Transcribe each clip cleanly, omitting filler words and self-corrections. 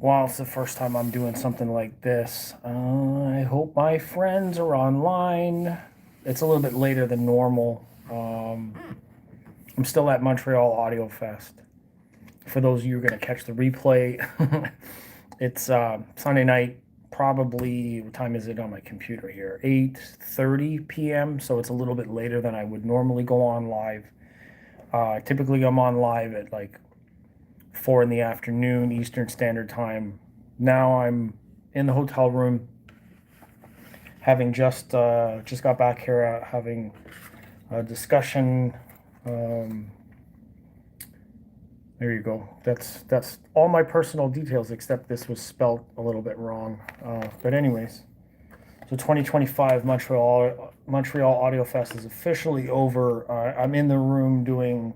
Well, it's the first time I'm doing something like this. I hope my friends are online. It's a little bit later than normal. I'm still at Montreal Audiofest. For those of you who are going to catch the replay, it's Sunday night. Probably what time is it on my computer here? 8:30 p.m. So it's a little bit later than I would normally go on live. Typically, I'm on live at like 4 in the afternoon Eastern Standard Time. Now I'm in the hotel room, having just got back here, having a discussion. Um, there you go. That's all my personal details, except this was spelt a little bit wrong. But anyways, so 2025 Montreal Audio Fest is officially over. I'm in the room doing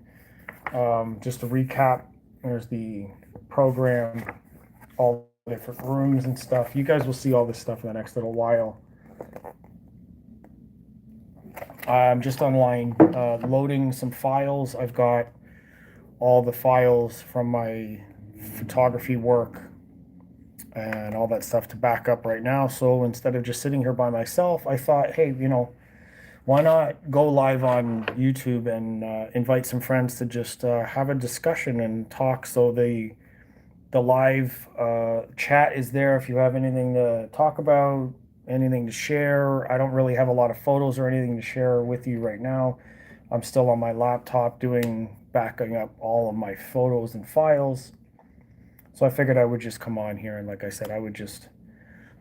just a recap. There's the program, all the different rooms and stuff. You guys will see all this stuff in the next little while. I'm just online loading some files. I've got all the files from my photography work and all that stuff to back up right now. So instead of just sitting here by myself, I thought, hey, why not go live on YouTube and invite some friends to just have a discussion and talk. So the live chat is there if you have anything to talk about, anything to share. I don't really have a lot of photos or anything to share with you right now. I'm still on my laptop backing up all of my photos and files. So I figured I would just come on here and, like I said, I would just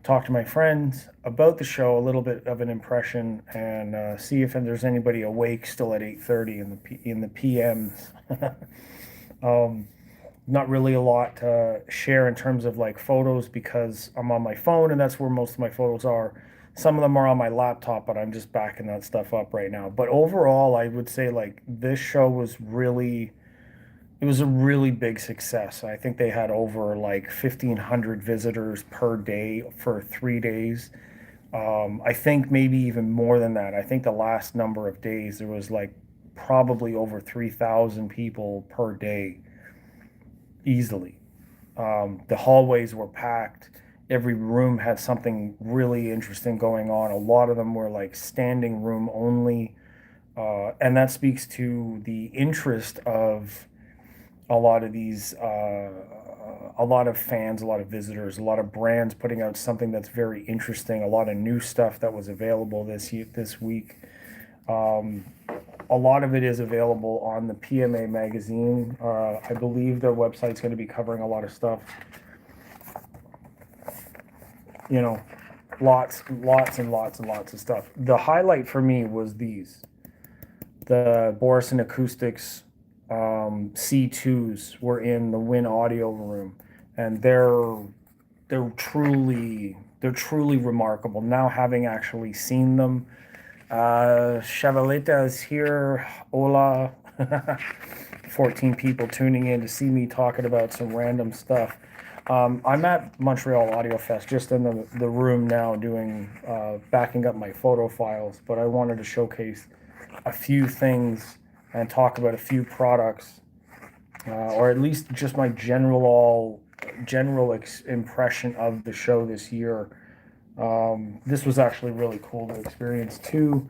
talk to my friends about the show, a little bit of an impression, and see if there's anybody awake still at 8:30 in the PMs. Not really a lot to share in terms of like photos because I'm on my phone and that's where most of my photos are. Some of them are on my laptop, but I'm just backing that stuff up right now. But overall, I would say like this show it was a really big success. I think they had over like 1,500 visitors per day for 3 days. I think maybe even more than that. I think the last number of days there was like probably over 3,000 people per day easily. The hallways were packed. Every room had something really interesting going on. A lot of them were like standing room only. And that speaks to the interest of a lot of a lot of fans, a lot of visitors, a lot of brands putting out something that's very interesting, a lot of new stuff that was available this week. Um, a lot of it is available on the PMA magazine. I believe their website's going to be covering a lot of stuff. You know, lots and lots of stuff. The highlight for me was the Borison Acoustics C2s were in the Win Audio room, and they're truly remarkable. Now having actually seen them, Chavaleta is here. Hola. 14 people tuning in to see me talking about some random stuff. I'm at Montreal Audiofest, just in the room now doing backing up my photo files, but I wanted to showcase a few things and talk about a few products, or at least just my general impression of the show this year. This was actually really cool to experience too.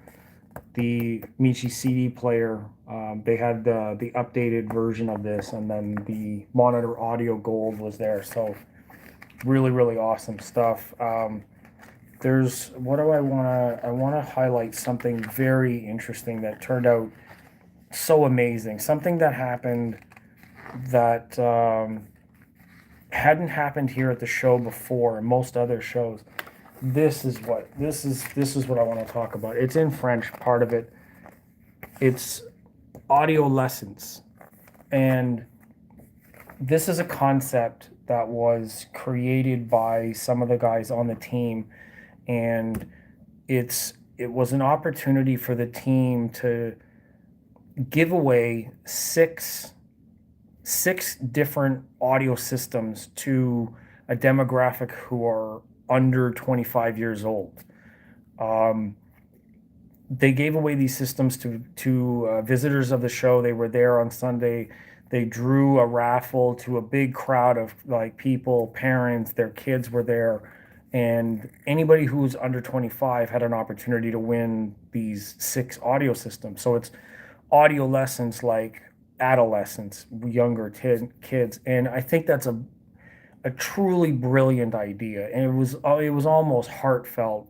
The Michi CD player, they had the updated version of this, and then the Monitor Audio Gold was there. So really awesome stuff. There's what do I want to highlight something very interesting that turned out so amazing. Something that happened that hadn't happened here at the show before, and most other shows. This is what I want to talk about. It's in French, part of it. It's audio lessons. And this is a concept that was created by some of the guys on the team, and it was an opportunity for the team to give away six different audio systems to a demographic who are under 25 years old. They gave away these systems to visitors of the show. They were there on Sunday. They drew a raffle to a big crowd of like people, parents, their kids were there, and anybody who was under 25 had an opportunity to win these 6 audio systems. So it's audio lessons like adolescents, younger kids, and I think that's a truly brilliant idea, and it was almost heartfelt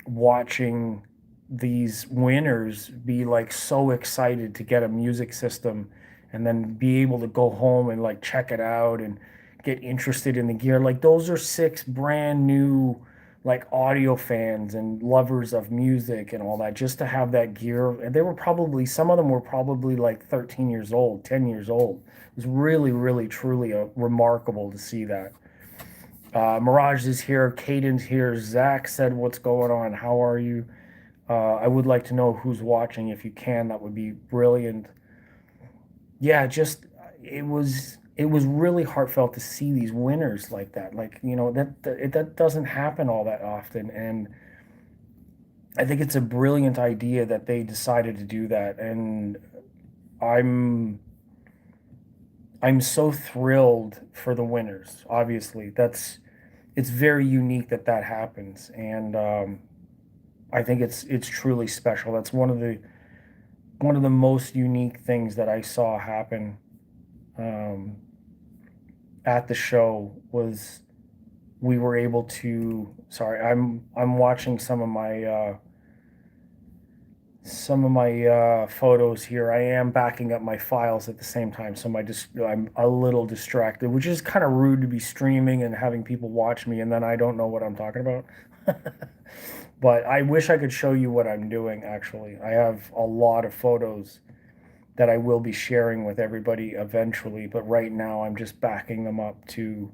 watching these winners be like so excited to get a music system and then be able to go home and like check it out and get interested in the gear. Like those are 6 brand new like audio fans and lovers of music and all that, just to have that gear. And they were probably, some of them were probably like 13 years old, 10 years old. It was really, really, truly remarkable to see that. Mirage is here. Caden's here. Zach said, "What's going on? How are you? I would like to know who's watching. If you can, that would be brilliant." Yeah, just it was really heartfelt to see these winners like that. Like, that doesn't happen all that often, and I think it's a brilliant idea that they decided to do that. And I'm I'm so thrilled for the winners. Obviously, it's very unique that that happens, and I think it's truly special. That's one of the most unique things that I saw happen um, at the show was we were able to. Sorry, I'm watching some of my photos here. I am backing up my files at the same time, so I'm a little distracted, which is kind of rude to be streaming and having people watch me, and then I don't know what I'm talking about. But I wish I could show you what I'm doing, actually. I have a lot of photos that I will be sharing with everybody eventually, but right now I'm just backing them up to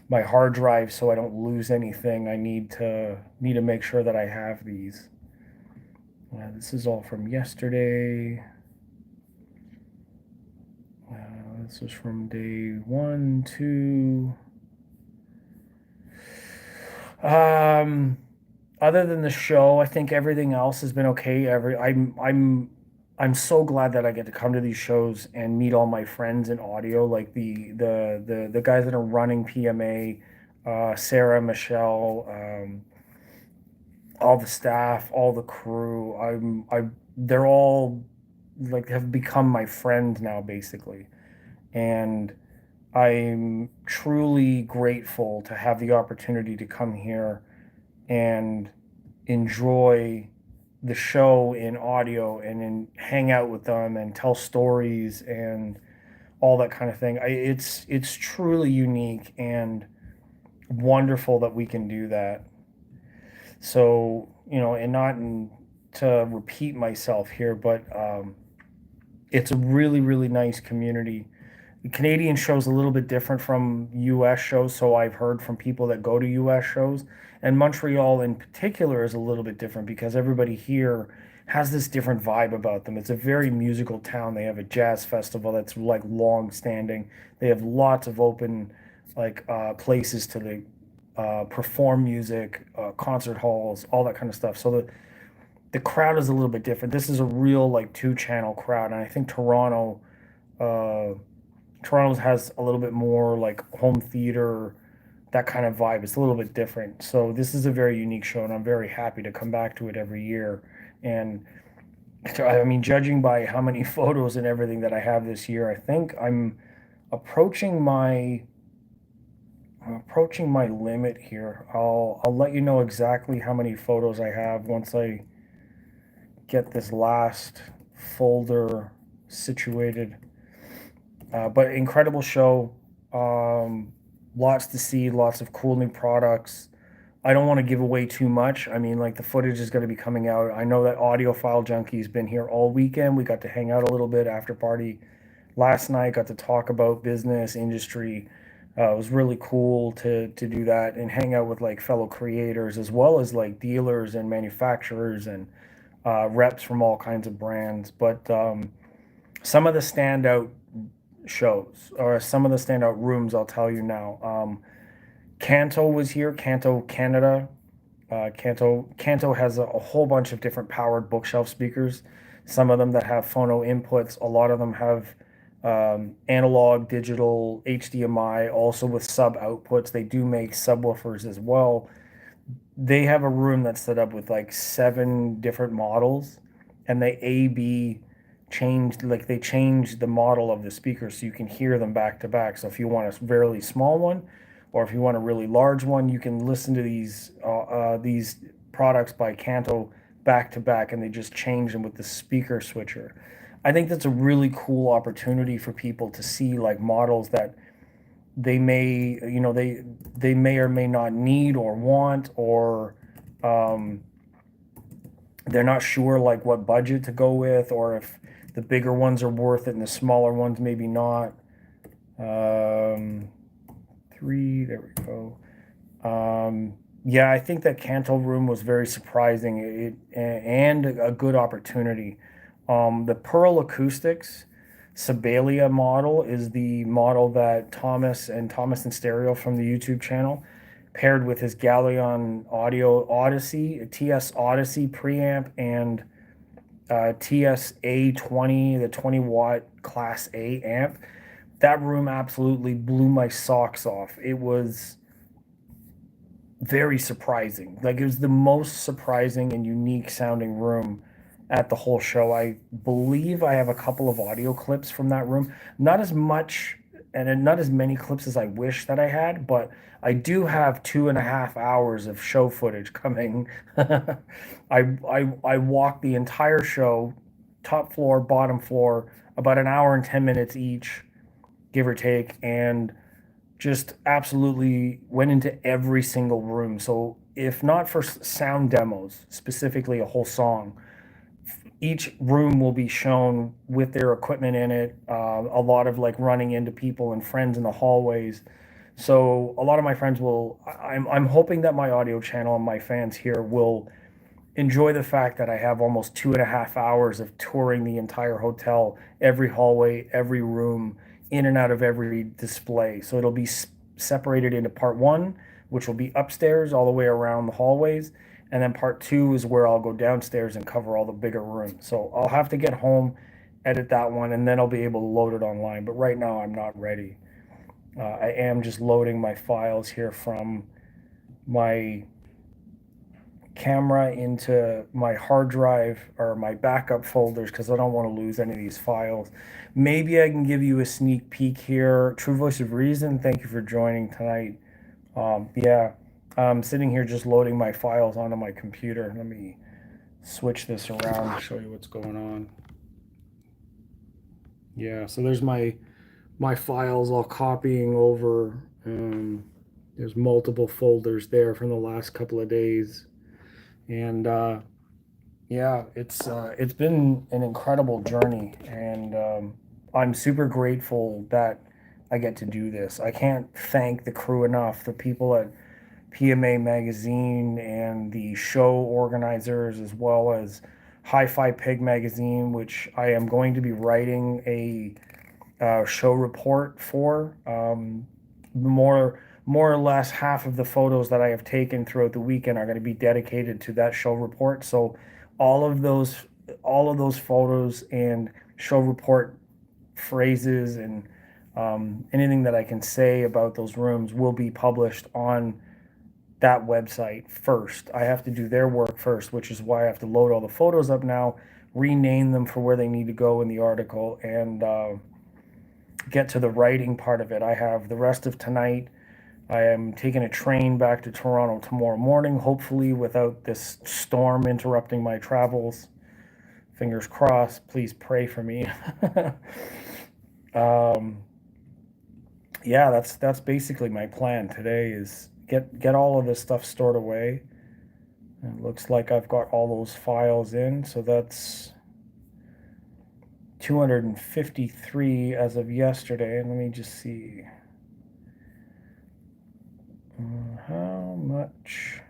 my hard drive so I don't lose anything. I need to make sure that I have these. This is all from yesterday. This was from day 1, 2. Other than the show, I think everything else has been okay. I'm so glad that I get to come to these shows and meet all my friends in audio, like the guys that are running PMA, Sarah, Michelle, all the staff, all the crew. They're all like have become my friend now, basically, and I'm truly grateful to have the opportunity to come here and enjoy the show in audio and hang out with them and tell stories and all that kind of thing. It's truly unique and wonderful that we can do that. So, and not to repeat myself here, but it's a really, really nice community. The Canadian show's a little bit different from US shows, so I've heard from people that go to US shows. And Montreal in particular is a little bit different because everybody here has this different vibe about them. It's a very musical town. They have a jazz festival that's like long standing. They have lots of open like places to perform music, concert halls, all that kind of stuff. So the crowd is a little bit different. This is a real like two-channel crowd, and I think uh, Toronto's has a little bit more like home theater, that kind of vibe. It's a little bit different. So this is a very unique show, and I'm very happy to come back to it every year. And I mean, judging by how many photos and everything that I have this year, I think approaching my I'm approaching my limit here. I'll let you know exactly how many photos I have once I get this last folder situated. But incredible show. Lots to see, lots of cool new products. I don't want to give away too much. I mean, like the footage is going to be coming out. I know that Audiophile Junkie's been here all weekend. We got to hang out a little bit after party last night. Got to talk about business, industry. It was really cool to do that and hang out with like fellow creators as well as like dealers and manufacturers and reps from all kinds of brands. But some of the standout shows or some of the standout rooms, I'll tell you now. Canto was here, Canto Canada. Canto has a whole bunch of different powered bookshelf speakers. Some of them that have phono inputs. A lot of them have analog, digital, HDMI, also with sub outputs. They do make subwoofers as well. They have a room that's set up with like 7 different models, and they A/B changed, like they changed the model of the speakers so you can hear them back to back. So if you want a very small one, or if you want a really large one, you can listen to these products by Kanto back to back, and they just change them with the speaker switcher. I think that's a really cool opportunity for people to see like models that they may, they may or may not need or want, or um, they're not sure like what budget to go with, or if the bigger ones are worth it and the smaller ones maybe not. Um, Three, there we go. Yeah, I think that Canto room was very surprising, and a good opportunity. The Pearl Acoustics Sibelia model is the model that Thomas and Stereo from the YouTube channel paired with his Galleon Audio Odyssey, TS Odyssey preamp, and TSA 20, the 20-watt Class A amp. That room absolutely blew my socks off. It was very surprising. Like, it was the most surprising and unique sounding room at the whole show. I believe I have a couple of audio clips from that room. Not as much and not as many clips as I wish that I had, but I do have 2.5 hours of show footage coming. I walked the entire show, top floor, bottom floor, about an hour and 10 minutes each, give or take, and just absolutely went into every single room. So if not for sound demos, specifically a whole song, each room will be shown with their equipment in it. A lot of like running into people and friends in the hallways. So a lot of my friends will. I'm hoping that my audio channel and my fans here will enjoy the fact that I have almost 2.5 hours of touring the entire hotel, every hallway, every room, in and out of every display. So it'll be separated into part one, which will be upstairs all the way around the hallways. And then part two is where I'll go downstairs and cover all the bigger rooms. So I'll have to get home, edit that one, and then I'll be able to load it online. But right now, I'm not ready. I am just loading my files here from my camera into my hard drive or my backup folders because I don't want to lose any of these files. Maybe I can give you a sneak peek here. True Voice of Reason, thank you for joining tonight. Yeah, I'm sitting here just loading my files onto my computer. Let me switch this around to show you what's going on. Yeah, so there's my files all copying over. There's multiple folders there from the last couple of days. And yeah, it's been an incredible journey, and I'm super grateful that I get to do this. I can't thank the crew enough, the people at PMA Magazine and the show organizers, as well as Hi-Fi Pig Magazine, which I am going to be writing a show report for. More or less half of the photos that I have taken throughout the weekend are going to be dedicated to that show report. So all of those all of those photos and show report phrases and anything that I can say about those rooms will be published on that website first. I have to do their work first, which is why I have to load all the photos up now, rename them for where they need to go in the article, and get to the writing part of it. I have the rest of tonight. I am taking a train back to Toronto tomorrow morning, hopefully without this storm interrupting my travels. Fingers crossed. Please pray for me. um, yeah, that's basically my plan today. Is get all of this stuff stored away. It looks like I've got all those files in, so that's 253 as of yesterday. And let me just see. How much?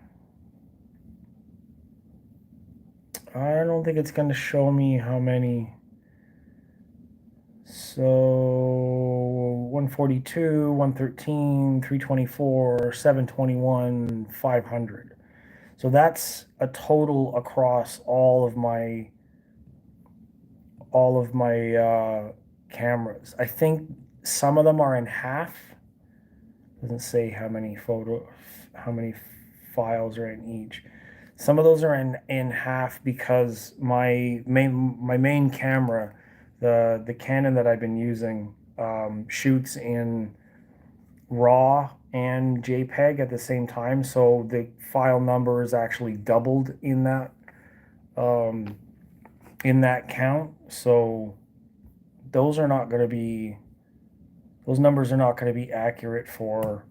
I don't think it's going to show me how many. So 142, 113, 324, 721, 500. So that's a total across all of my cameras. I think some of them are in half. Doesn't say how many files are in each. Some of those are in half because my main camera, the Canon that I've been using, shoots in RAW and JPEG at the same time, so the file number is actually doubled um, in that count. So those are not going to be those numbers are not going to be accurate for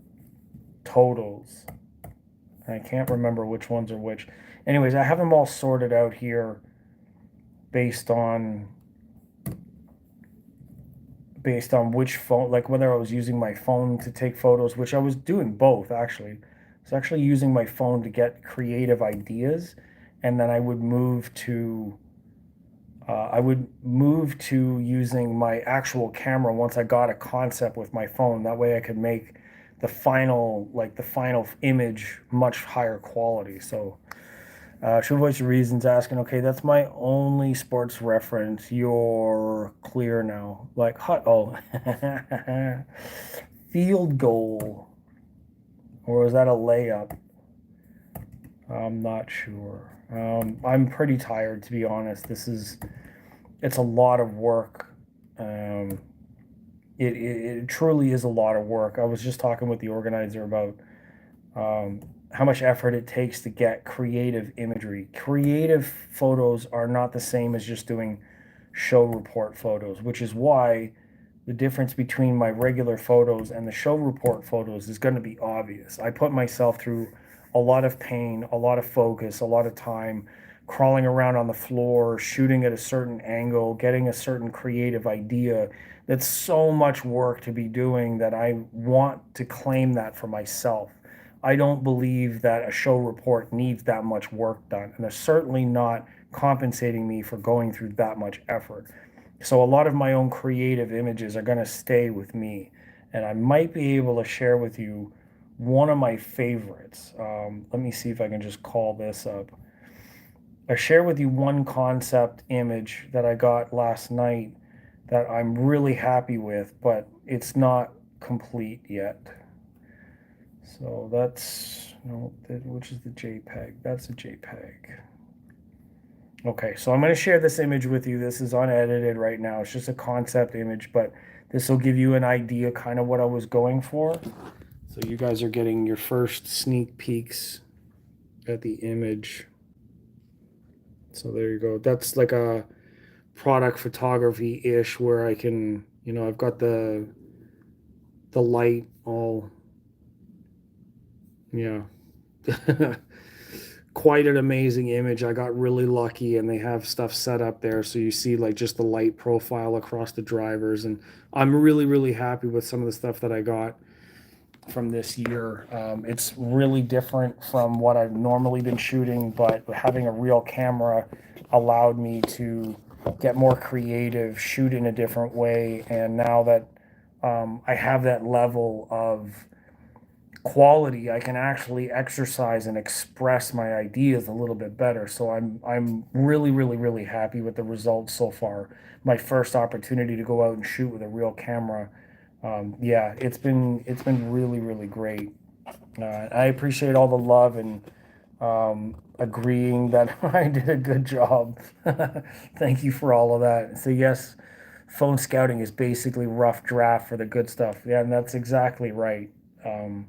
totals. I can't remember which ones are which. Anyways, I have them all sorted out here based on which phone, like whether I was using my phone to take photos, which I was doing both actually. I was actually using my phone to get creative ideas, and then I would move to using my actual camera once I got a concept with my phone. That way I could make the final image much higher quality. So, True Voice of Reason's asking, okay, that's my only sports reference. You're clear now. Like, oh, field goal. Or was that a layup? I'm not sure. I'm pretty tired, to be honest. It's a lot of work. Um, it truly is a lot of work. I was just talking with the organizer about how much effort it takes to get creative imagery. Creative photos are not the same as just doing show report photos, which is why the difference between my regular photos and the show report photos is going to be obvious. I put myself through a lot of pain, a lot of focus, a lot of time crawling around on the floor, shooting at a certain angle, getting a certain creative idea. That's so much work to be doing that I want to claim that for myself. I don't believe that a show report needs that much work done, and they're certainly not compensating me for going through that much effort. So a lot of my own creative images are going to stay with me, and I might be able to share with you one of my favorites. Let me see if I can just call this up. I share with you one concept image that I got last night that I'm really happy with, but it's not complete yet. So that's, no, which is the JPEG? That's a JPEG. Okay, so I'm going to share this image with you. This is unedited right now. It's just a concept image, but this will give you an idea kind of what I was going for. So you guys are getting your first sneak peeks at the image. So there you go. That's like a product photography-ish where I can, I've got the light all, yeah. Quite an amazing image. I got really lucky, and they have stuff set up there so you see like just the light profile across the drivers, and I'm really, really happy with some of the stuff that I got from this year. It's really different from what I've normally been shooting, but having a real camera allowed me to get more creative, shoot in a different way, and now that I have that level of quality, I can actually exercise and express my ideas a little bit better. So I'm really, really, really happy with the results so far. My first opportunity to go out and shoot with a real camera. Yeah, it's been really, really great. I appreciate all the love and agreeing that I did a good job. Thank you for all of that. So yes, phone scouting is basically rough draft for the good stuff. Yeah, and that's exactly right. Um,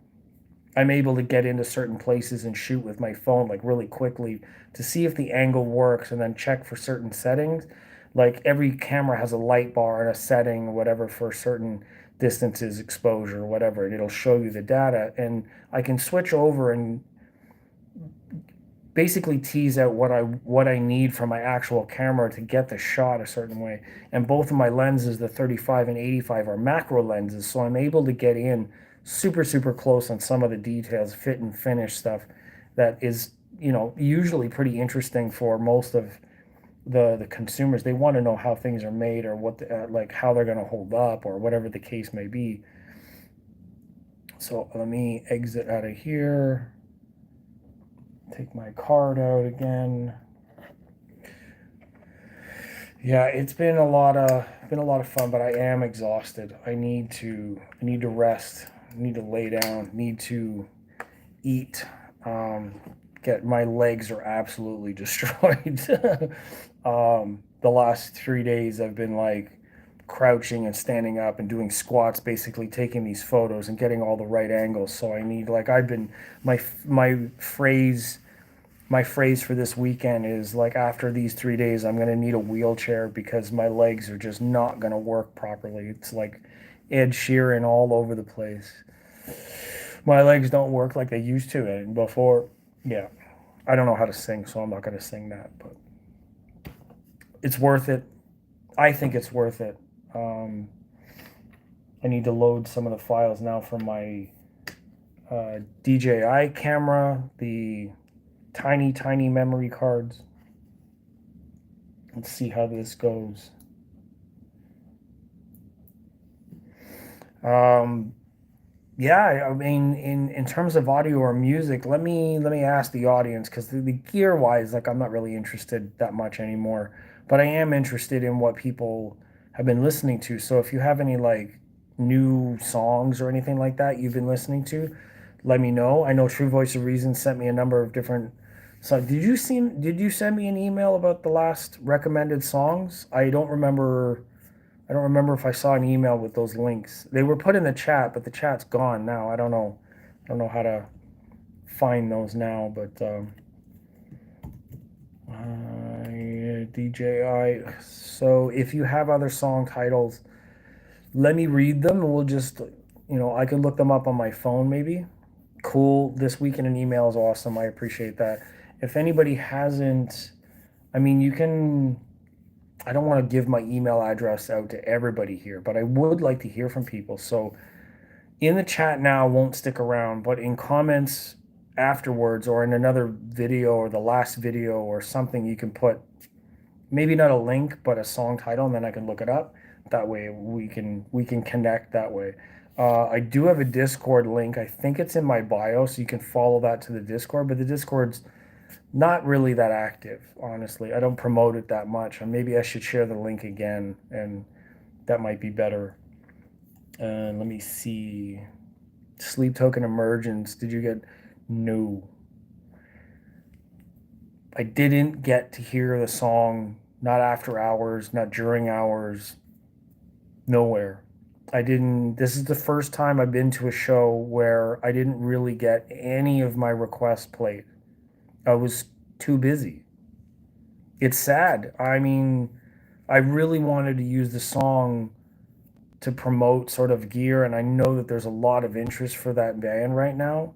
I'm able to get into certain places and shoot with my phone like really quickly to see if the angle works and then check for certain settings. Like every camera has a light bar and a setting or whatever for certain distances, exposure, whatever, and it'll show you the data. And I can switch over and basically tease out what I need from my actual camera to get the shot a certain way. And both of my lenses, the 35 and 85, are macro lenses, so I'm able to get in super, super close on some of the details, fit and finish stuff that is, usually pretty interesting for most of the consumers. They want to know how things are made, or like how they're going to hold up, or whatever the case may be. So let me exit out of here. Take my card out again. Yeah, it's been a lot of fun, but I am exhausted. I need to rest. I need to lay down. Need to eat. Um, get my legs are absolutely destroyed. The last 3 days I've been like crouching and standing up and doing squats, basically taking these photos and getting all the right angles. So I need like I've been my my phrase my phrase for this weekend is like after these 3 days I'm gonna need a wheelchair because my legs are just not gonna work properly. It's like Ed Sheeran all over the place. My legs don't work like they used to and before. Yeah, I don't know how to sing, so I'm not gonna sing that, but it's worth it. I think it's worth it. Um, I need to load some of the files now from my DJI camera, the tiny memory cards. Let's see how this goes. Um, yeah, I mean, in terms of audio or music, let me ask the audience because the gear wise, like I'm not really interested that much anymore, but I am interested in what people have been listening to. So if you have any like new songs or anything like that you've been listening to, let me know. I know True Voice of Reason sent me a number of different. So did you send me an email about the last recommended songs? I don't remember if I saw an email with those links. They were put in the chat, but the chat's gone now. I don't know. I don't know how to find those now, but DJI. So if you have other song titles, let me read them, and we'll just, I can look them up on my phone maybe. Cool. This week in an email is awesome. I appreciate that. If anybody hasn't, I mean, you can. I don't want to give my email address out to everybody here, but I would like to hear from people. So in the chat now won't stick around, but in comments afterwards or in another video or the last video or something, you can put maybe not a link, but a song title, and then I can look it up. That way we can connect that way. I do have a Discord link. I think it's in my bio, so you can follow that to the Discord. But the Discord's not really that active, honestly. I don't promote it that much. And maybe I should share the link again, and that might be better. Let me see. Sleep Token Emergence. Did you get? No. I didn't get to hear the song, not after hours, not during hours, nowhere. I didn't. This is the first time I've been to a show where I didn't really get any of my requests played. I was too busy. It's sad. I mean, I really wanted to use the song to promote sort of gear, and I know that there's a lot of interest for that band right now.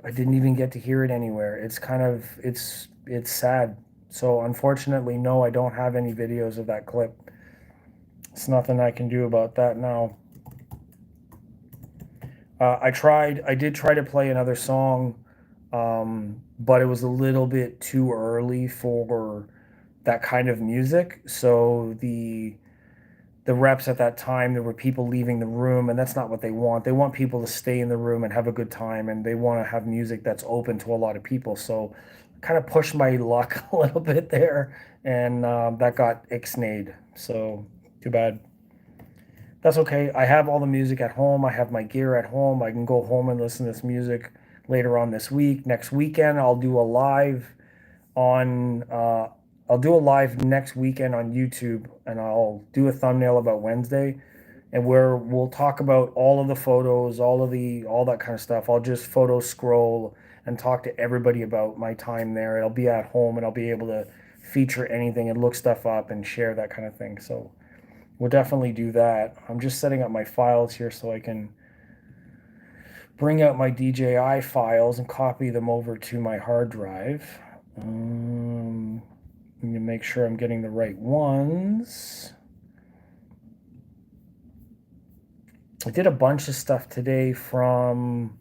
I didn't even get to hear it anywhere. It's sad. So unfortunately, no, I don't have any videos of that clip. It's nothing I can do about that now. I did try to play another song, but it was a little bit too early for that kind of music. So the reps at that time, there were people leaving the room, and that's not what they want. They want people to stay in the room and have a good time, and they want to have music that's open to a lot of people. So kind of pushed my luck a little bit there, and that got ixnayed. So too bad. That's okay. I have all the music at home. I have my gear at home. I can go home and listen to this music later on this week. Next weekend, on I'll do a live next weekend on YouTube, and I'll do a thumbnail about Wednesday, and where we'll talk about all of the photos, all that kind of stuff. I'll just photo scroll and talk to everybody about my time there. It'll be at home, and I'll be able to feature anything and look stuff up and share that kind of thing. So we'll definitely do that. I'm just setting up my files here so I can bring out my DJI files and copy them over to my hard drive. Let me make sure I'm getting the right ones. I did a bunch of stuff today from,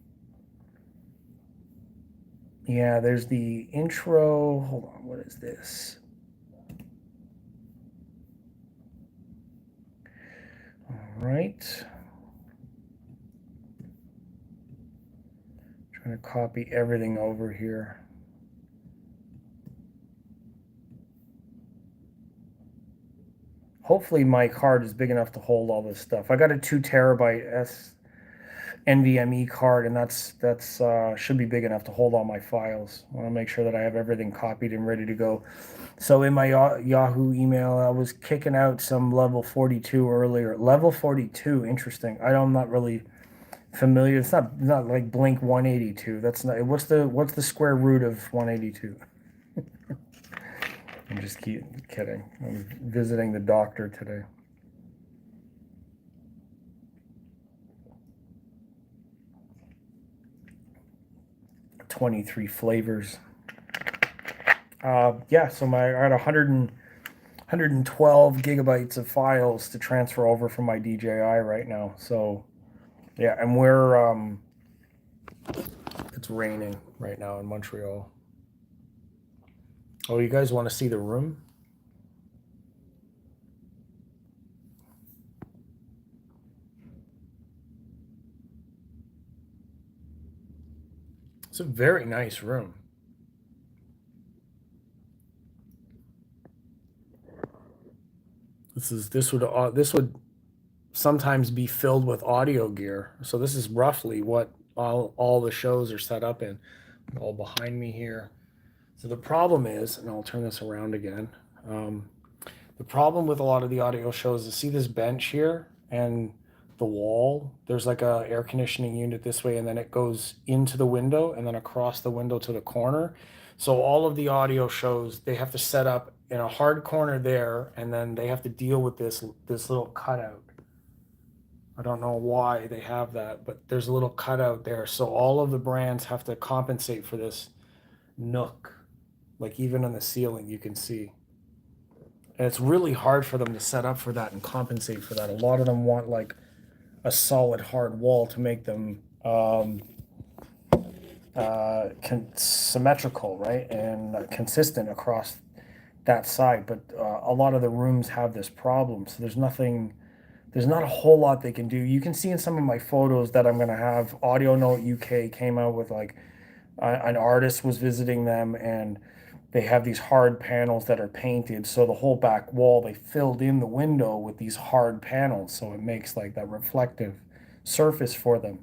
yeah, there's the intro. Hold on, what is this? All right. Trying to copy everything over here. hopefully my card is big enough to hold all this stuff. I got a 2 terabyte NVMe card, and that's should be big enough to hold all my files. I want to make sure that I have everything copied and ready to go. So in my Yahoo email, I was kicking out some level 42 earlier. Level 42, interesting. I'm not really familiar. It's not like Blink 182. That's not. What's the square root of 182? I'm just kidding. I'm visiting the doctor today. 23 flavors. Yeah, so I had 112 gigabytes of files to transfer over from my DJI right now. So yeah, and it's raining right now in Montreal. Oh, you guys want to see the room? It's a very nice room. This would sometimes be filled with audio gear. So this is roughly what all the shows are set up in. All behind me here. So the problem is, and I'll turn this around again. Um, the problem with a lot of the audio shows is, see this bench here and the wall. There's like a air conditioning unit this way, and then it goes into the window and then across the window to the corner. So all of the audio shows, they have to set up in a hard corner there, and then they have to deal with this little cutout. I don't know why they have that, but there's a little cutout there. So all of the brands have to compensate for this nook. Like even on the ceiling, you can see. And it's really hard for them to set up for that and compensate for that. A lot of them want like a solid hard wall to make them symmetrical, right? And consistent across that side. But a lot of the rooms have this problem. So there's not a whole lot they can do. You can see in some of my photos that I'm going to have. Audio Note UK came out with like an artist was visiting them, and they have these hard panels that are painted. So the whole back wall, they filled in the window with these hard panels. So it makes like that reflective surface for them.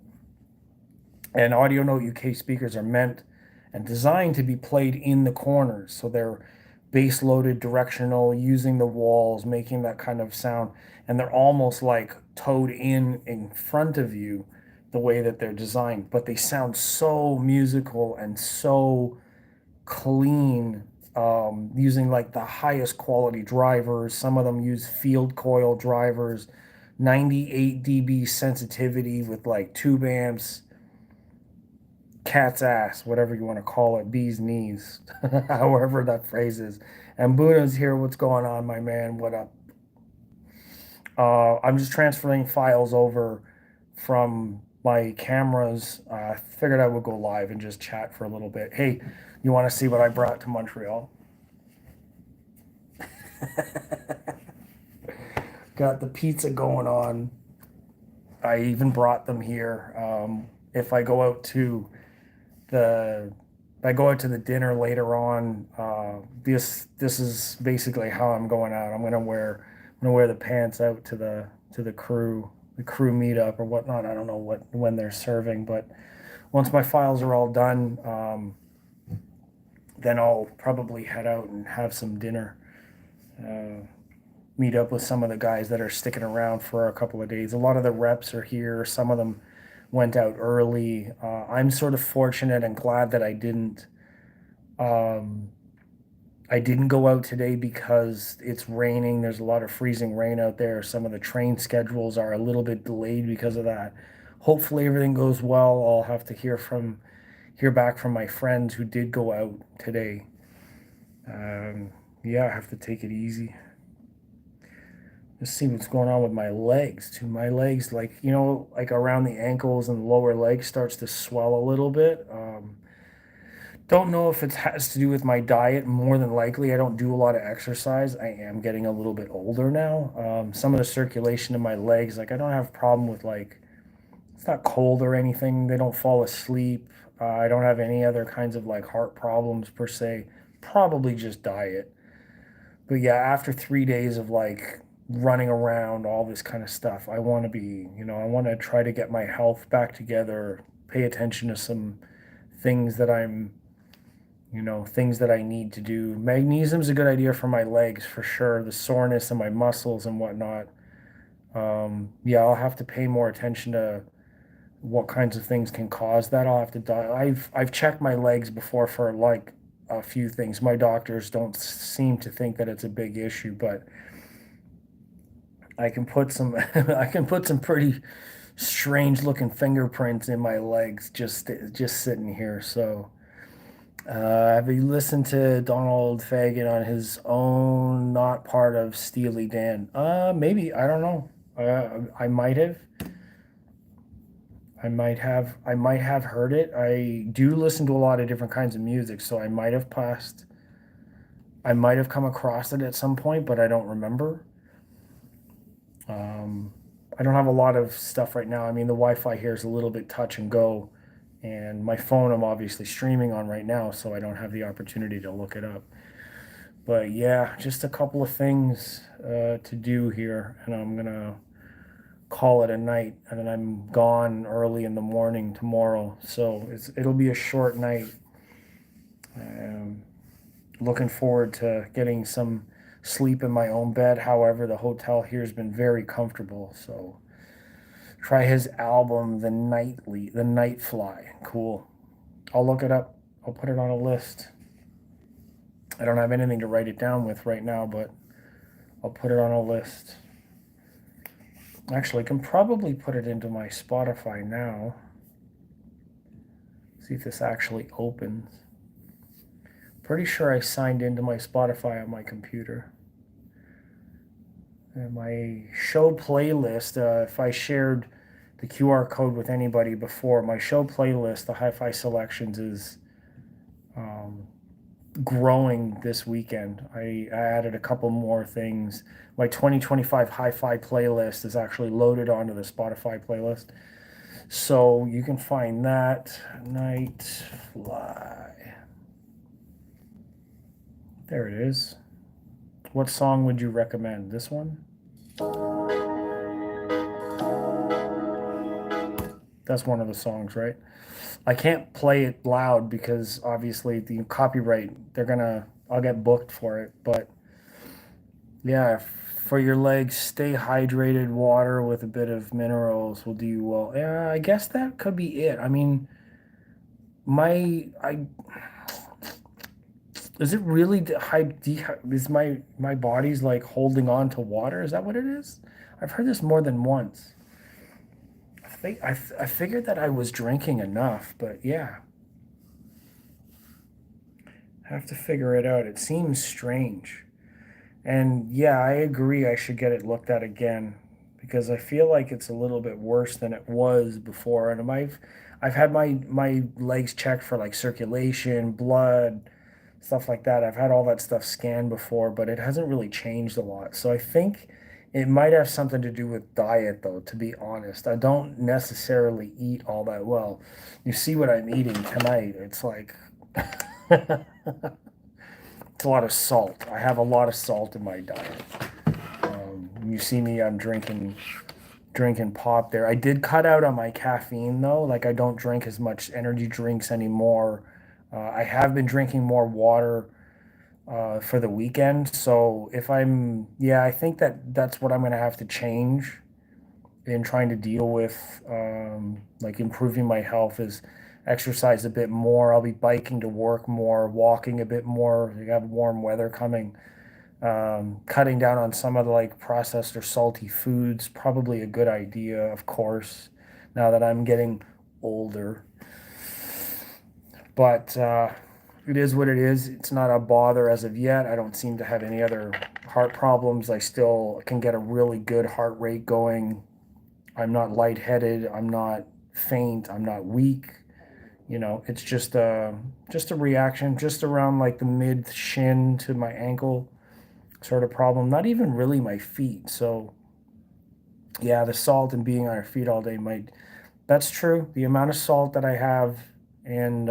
And Audio Note UK speakers are meant and designed to be played in the corners. So they're bass loaded, directional, using the walls, making that kind of sound. And they're almost like towed in front of you the way that they're designed. But they sound so musical and so clean, using like the highest quality drivers. Some of them use field coil drivers, 98 dB sensitivity with like tube amps, cat's ass, whatever you want to call it, bee's knees, however that phrase is. And Buna's here. What's going on, my man? What up? I'm just transferring files over from my cameras. Figured I would go live and just chat for a little bit. Hey, you want to see what I brought to Montreal? Got the pizza going on. I even brought them here. If I go out to the if I go out to the dinner later on, this is basically how I'm going out. I'm gonna wear the pants out to the crew meetup or whatnot. I don't know when they're serving, but once my files are all done, then I'll probably head out and have some dinner. Uh, Meet up with some of the guys that are sticking around for a couple of days. A lot of the reps are here. Some of them went out early. I'm sort of fortunate and glad that um, I didn't go out today because it's raining. There's a lot of freezing rain out there. Some of the train schedules are a little bit delayed because of that. Hopefully everything goes well. I'll have to hear back from my friends who did go out today. Yeah, I have to take it easy. Just see what's going on with my legs too. My legs, like like around the ankles and the lower leg, starts to swell a little bit. Don't know if it has to do with my diet. More than likely, I don't do a lot of exercise. I am getting a little bit older now. Some of the circulation in my legs, like I don't have a problem with like it's not cold or anything. They don't fall asleep. I don't have any other kinds of like heart problems per se. Probably just diet. But yeah, after 3 days of like running around, all this kind of stuff. I want to be, I want to try to get my health back together, pay attention to some things that things that I need to do. Magnesium's a good idea for my legs for sure, the soreness in my muscles and whatnot. Yeah, I'll have to pay more attention to what kinds of things can cause that. I'll have to I've checked my legs before for like a few things. My doctors don't seem to think that it's a big issue, but I can put some I can put some pretty strange looking fingerprints in my legs just sitting here. So, have you listened to Donald Fagen on his own, not part of Steely Dan? Maybe, I don't know. I might have. I might have heard it. I do listen to a lot of different kinds of music, so I might have come across it at some point, but I don't remember. Um, I don't have a lot of stuff right now. I mean, the Wi-Fi here is a little bit touch and go, and my phone I'm obviously streaming on right now, so I don't have the opportunity to look it up. But yeah, just a couple of things to do here, and I'm gonna call it a night, and then I'm gone early in the morning tomorrow. So it'll be a short night. Um, Looking forward to getting some sleep in my own bed. However, the hotel here has been very comfortable. So try his album, The Night Fly. Cool. I'll look it up. I'll put it on a list. I don't have anything to write it down with right now, but I'll put it on a list. Actually, I can probably put it into my Spotify now. See if this actually opens. Pretty sure I signed into my Spotify on my computer. And my show playlist, if I shared the QR code with anybody before, my show playlist, the Hi-Fi Selections, is um, growing this weekend. I added a couple more things. My 2025 Hi-Fi playlist is actually loaded onto the Spotify playlist. So you can find that. Night Fly. There it is. What song would you recommend? This one? That's one of the songs, right? I can't play it loud because obviously the copyright, I'll get booked for it. But yeah, for your legs, stay hydrated. Water with a bit of minerals will do you well. Yeah, I guess that could be it. I mean, I is it really is my body's like holding on to water? Is that what it is? I've heard this more than once. I figured that I was drinking enough, but yeah, have to figure it out. It seems strange. And yeah, I agree I should get it looked at again because I feel like it's a little bit worse than it was before. And I've had my legs checked for like circulation, blood, stuff like that. I've had all that stuff scanned before, but it hasn't really changed a lot. So I think it might have something to do with diet, though, to be honest. I don't necessarily eat all that well. You see what I'm eating tonight. It's like it's a lot of salt. I have a lot of salt in my diet. You see me, I'm drinking pop there. I did cut out on my caffeine though. Like I don't drink as much energy drinks anymore. I have been drinking more water for the weekend. So yeah, I think that's what I'm gonna have to change in trying to deal with like improving my health is exercise a bit more. I'll be biking to work more, walking a bit more. We have warm weather coming. Cutting down on some of the like processed or salty foods, probably a good idea, of course, now that I'm getting older. But it is what it is. It's not a bother as of yet. I don't seem to have any other heart problems. I still can get a really good heart rate going. I'm not lightheaded. I'm not faint. I'm not weak. It's just a reaction, just around like the mid shin to my ankle sort of problem. Not even really my feet. So yeah, the salt and being on our feet all day might. That's true. The amount of salt that I have, and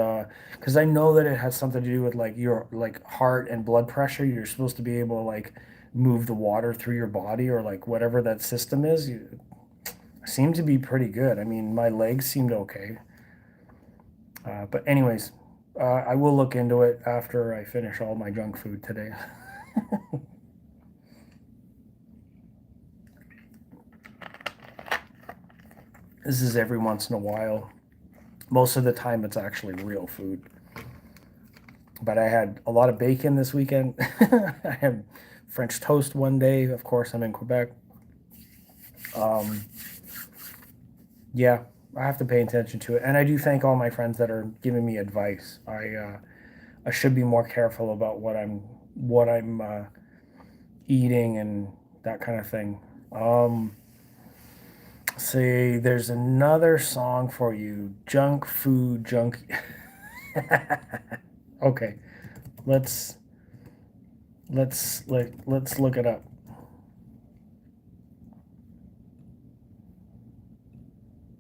because I know that it has something to do with like your like heart and blood pressure. You're supposed to be able to like move the water through your body, or like whatever that system is, you seem to be pretty good. I mean, my legs seemed okay. But anyways, I will look into it after I finish all my junk food today. This is every once in a while. Most of the time, it's actually real food. But I had a lot of bacon this weekend. I had French toast one day. Of course, I'm in Quebec. Um, yeah, I have to pay attention to it, and I do thank all my friends that are giving me advice. I should be more careful about what I'm eating and that kind of thing. Um, See, there's another song for you. Junk food, junk. Okay, let's let's look it up.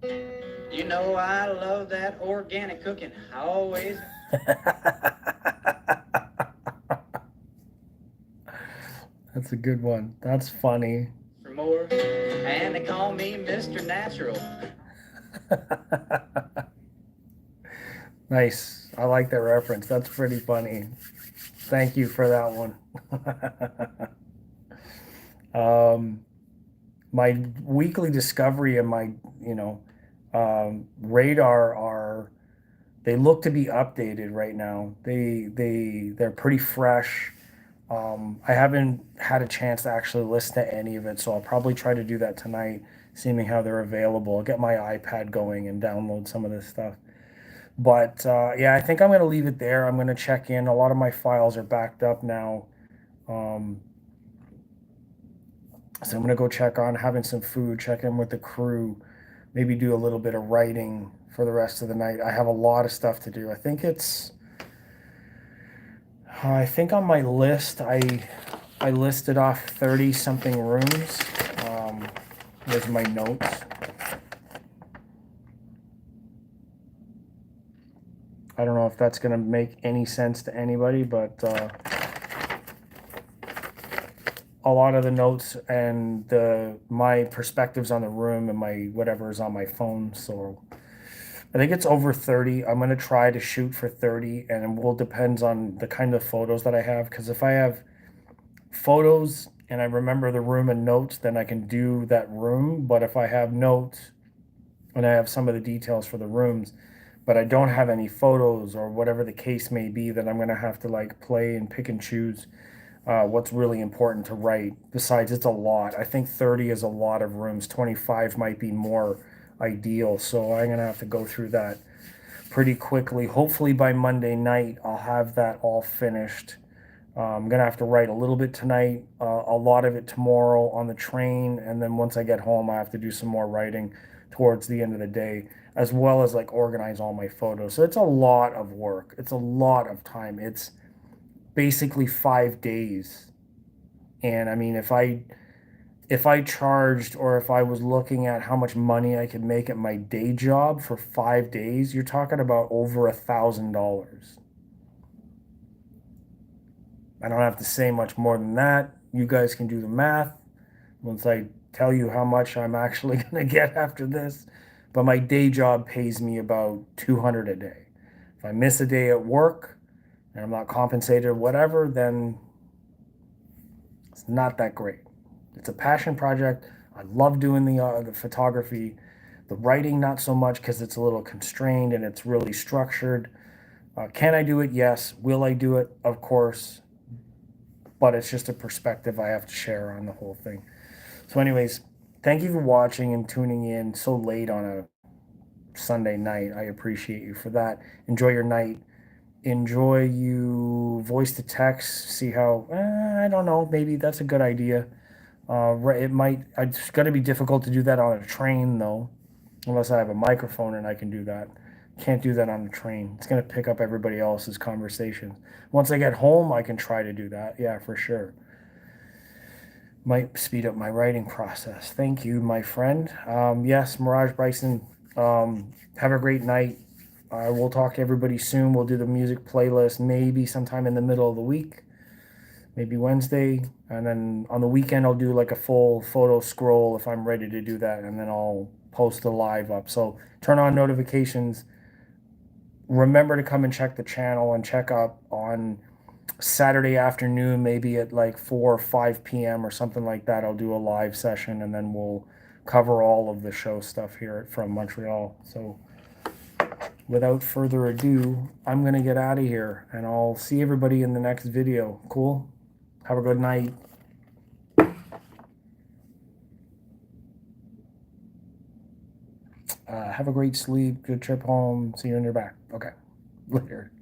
You know I love that organic cooking. Always. That's a good one. That's funny. For more. And they call me Mr. Natural. Nice. I like that reference. That's pretty funny. Thank you for that one. um, my weekly discovery and my, radar are, they look to be updated right now. They're pretty fresh. I haven't had a chance to actually listen to any of it, so I'll probably try to do that tonight, seeing how they're available. I'll get my iPad going and download some of this stuff. But yeah, I think I'm going to leave it there. I'm going to check in. A lot of my files are backed up now. Um, so I'm going to go check on having some food, check in with the crew, maybe do a little bit of writing for the rest of the night. I have a lot of stuff to do. I think on my list, I listed off 30 something rooms. There's my notes. I don't know if that's going to make any sense to anybody, but a lot of the notes and my perspectives on the room and my whatever is on my phone. So I think it's over 30. I'm going to try to shoot for 30, and it will depends on the kind of photos that I have. Because if I have photos and I remember the room and notes, then I can do that room. But if I have notes and I have some of the details for the rooms, but I don't have any photos or whatever the case may be, then I'm going to have to like play and pick and choose what's really important to write. Besides, it's a lot. I think 30 is a lot of rooms. 25 might be more ideal. So I'm going to have to go through that pretty quickly. Hopefully by Monday night, I'll have that all finished. I'm going to have to write a little bit tonight, a lot of it tomorrow on the train. And then once I get home, I have to do some more writing towards the end of the day, as well as like organize all my photos. So it's a lot of work. It's a lot of time. It's basically 5 days. And I mean, if I charged, or if I was looking at how much money I could make at my day job for 5 days, you're talking about over $1,000. I don't have to say much more than that. You guys can do the math once I tell you how much I'm actually going to get after this. But my day job pays me about 200 a day. If I miss a day at work and I'm not compensated or whatever, then it's not that great. It's a passion project. I love doing the photography. The writing, not so much, because it's a little constrained and it's really structured. Can I do it? Yes. Will I do it? Of course. But it's just a perspective I have to share on the whole thing. So, anyways, thank you for watching and tuning in so late on a Sunday night. I appreciate you for that. Enjoy your night. Enjoy you voice to text. See how, I don't know, maybe that's a good idea. It might, it's going to be difficult to do that on a train though, unless I have a microphone and I can do that. Can't do that on the train. It's going to pick up everybody else's conversations. Once I get home, I can try to do that. Yeah, for sure. Might speed up my writing process. Thank you, my friend. Yes, Mirage Bryson, have a great night. We'll talk to everybody soon. We'll do the music playlist maybe sometime in the middle of the week. maybe Wednesday, and then on the weekend I'll do like a full photo scroll if I'm ready to do that, and then I'll post the live up. So turn on notifications. Remember to come and check the channel and check up on Saturday afternoon, maybe at like 4 or 5 p.m. or something like that. I'll do a live session, and then we'll cover all of the show stuff here from Montreal. So without further ado, I'm going to get out of here, and I'll see everybody in the next video. Cool? Have a good night. Have a great sleep. Good trip home. See you when you're back. Okay. Later.